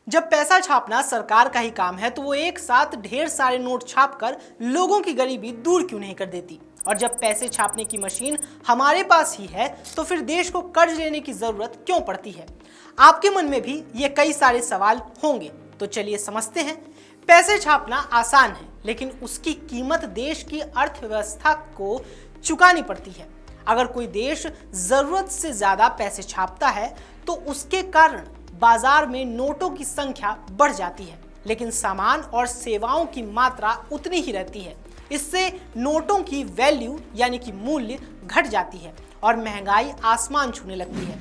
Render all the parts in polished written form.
जब पैसा छापना सरकार का ही काम है तो वो एक साथ ढेर सारे नोट छापकर लोगों की गरीबी दूर क्यों नहीं कर देती। और जब पैसे छापने की मशीन हमारे पास ही है तो फिर देश को कर्ज लेने की जरूरत क्यों पड़ती है। आपके मन में भी ये कई सारे सवाल होंगे, तो चलिए समझते हैं। पैसे छापना आसान है, लेकिन उसकी कीमत देश की अर्थव्यवस्था को चुकानी पड़ती है। अगर कोई देश जरूरत से ज्यादा पैसे छापता है तो उसके कारण बाजार में नोटों की संख्या बढ़ जाती है, लेकिन सामान और सेवाओं की मात्रा उतनी ही रहती है। इससे नोटों की वैल्यू यानी कि मूल्य घट जाती है और महंगाई आसमान छूने लगती है।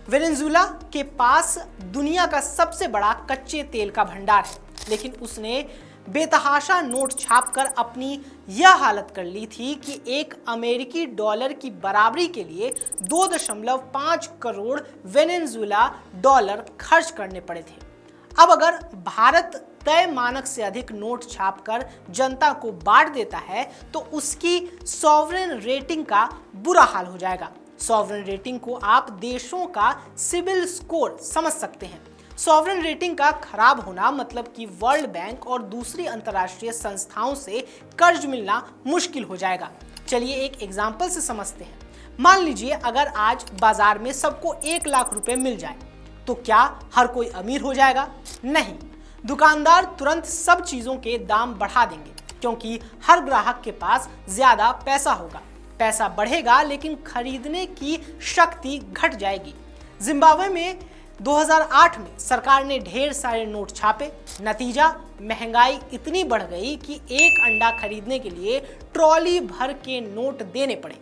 वेनेजुएला के पास दुनिया का सबसे बड़ा कच्चे तेल का भंडार है, लेकिन उसने बेतहाशा नोट छापकर अपनी यह हालत कर ली थी कि एक अमेरिकी डॉलर की बराबरी के लिए 2.5 करोड़ वेनेजुएला डॉलर खर्च करने पड़े थे। अब अगर भारत तय मानक से अधिक नोट छापकर जनता को बांट देता है तो उसकी सॉवरेन रेटिंग का बुरा हाल हो जाएगा। सॉवरेन रेटिंग को आप देशों का सिबिल स्कोर समझ सकते हैं। सॉवरेन रेटिंग का खराब होना मतलब कि वर्ल्ड बैंक और दूसरी अंतर्राष्ट्रीय संस्थाओं से कर्ज मिलना मुश्किल हो जाएगा। चलिए एक एग्जांपल से समझते हैं। मान लीजिए अगर आज बाजार में सबको 1 लाख रुपए मिल जाए तो क्या हर कोई अमीर हो जाएगा? नहीं, दुकानदार तुरंत सब चीजों के दाम बढ़ा देंगे, क्योंकि हर ग्राहक के पास ज्यादा पैसा होगा। पैसा बढ़ेगा लेकिन खरीदने की शक्ति घट जाएगी। जिम्बाब्वे में 2008 में सरकार ने ढेर सारे नोट छापे। नतीजा, महंगाई इतनी बढ़ गई कि एक अंडा खरीदने के लिए ट्रॉली भर के नोट देने पड़े।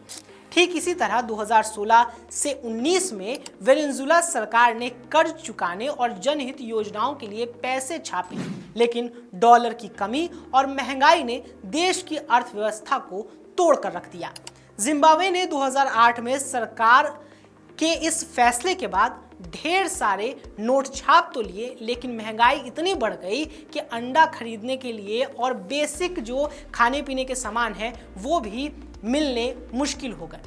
ठीक इसी तरह 2016 से 19 में वेनेजुएला सरकार ने कर्ज चुकाने और जनहित योजनाओं के लिए पैसे छापे, लेकिन डॉलर की कमी और महंगाई ने देश की अर्थव्यवस्था को तोड़ कर रख दिया। जिम्बाब्वे ने 2008 में सरकार के इस फैसले के बाद ढेर सारे नोट छाप तो लिए, लेकिन महंगाई इतनी बढ़ गई कि अंडा खरीदने के लिए और बेसिक जो खाने पीने के सामान है वो भी मिलने मुश्किल हो गए।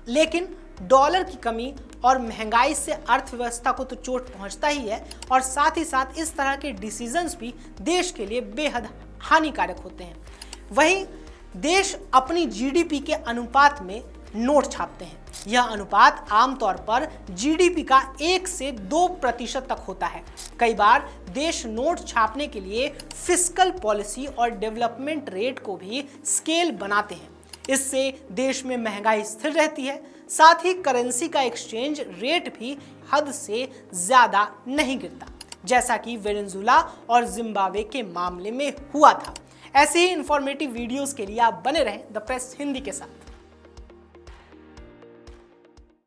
लेकिन डॉलर की कमी और महंगाई से अर्थव्यवस्था को तो चोट पहुंचता ही है, और साथ ही साथ इस तरह के डिसीजंस भी देश के लिए बेहद हानिकारक होते हैं। वहीं देश अपनी जीडीपी के अनुपात में नोट छापते हैं। यह अनुपात आमतौर पर जीडीपी का 1 से 2% तक होता है। कई बार देश नोट छापने के लिए फिस्कल पॉलिसी और डेवलपमेंट रेट को भी स्केल बनाते हैं। इससे देश में महंगाई स्थिर रहती है, साथ ही करेंसी का एक्सचेंज रेट भी हद से ज्यादा नहीं गिरता, जैसा कि वेनेजुएला और जिम्बाब्वे के मामले में हुआ था। ऐसे ही इंफॉर्मेटिव वीडियोस के लिए आप बने रहें द प्रेस हिंदी के साथ।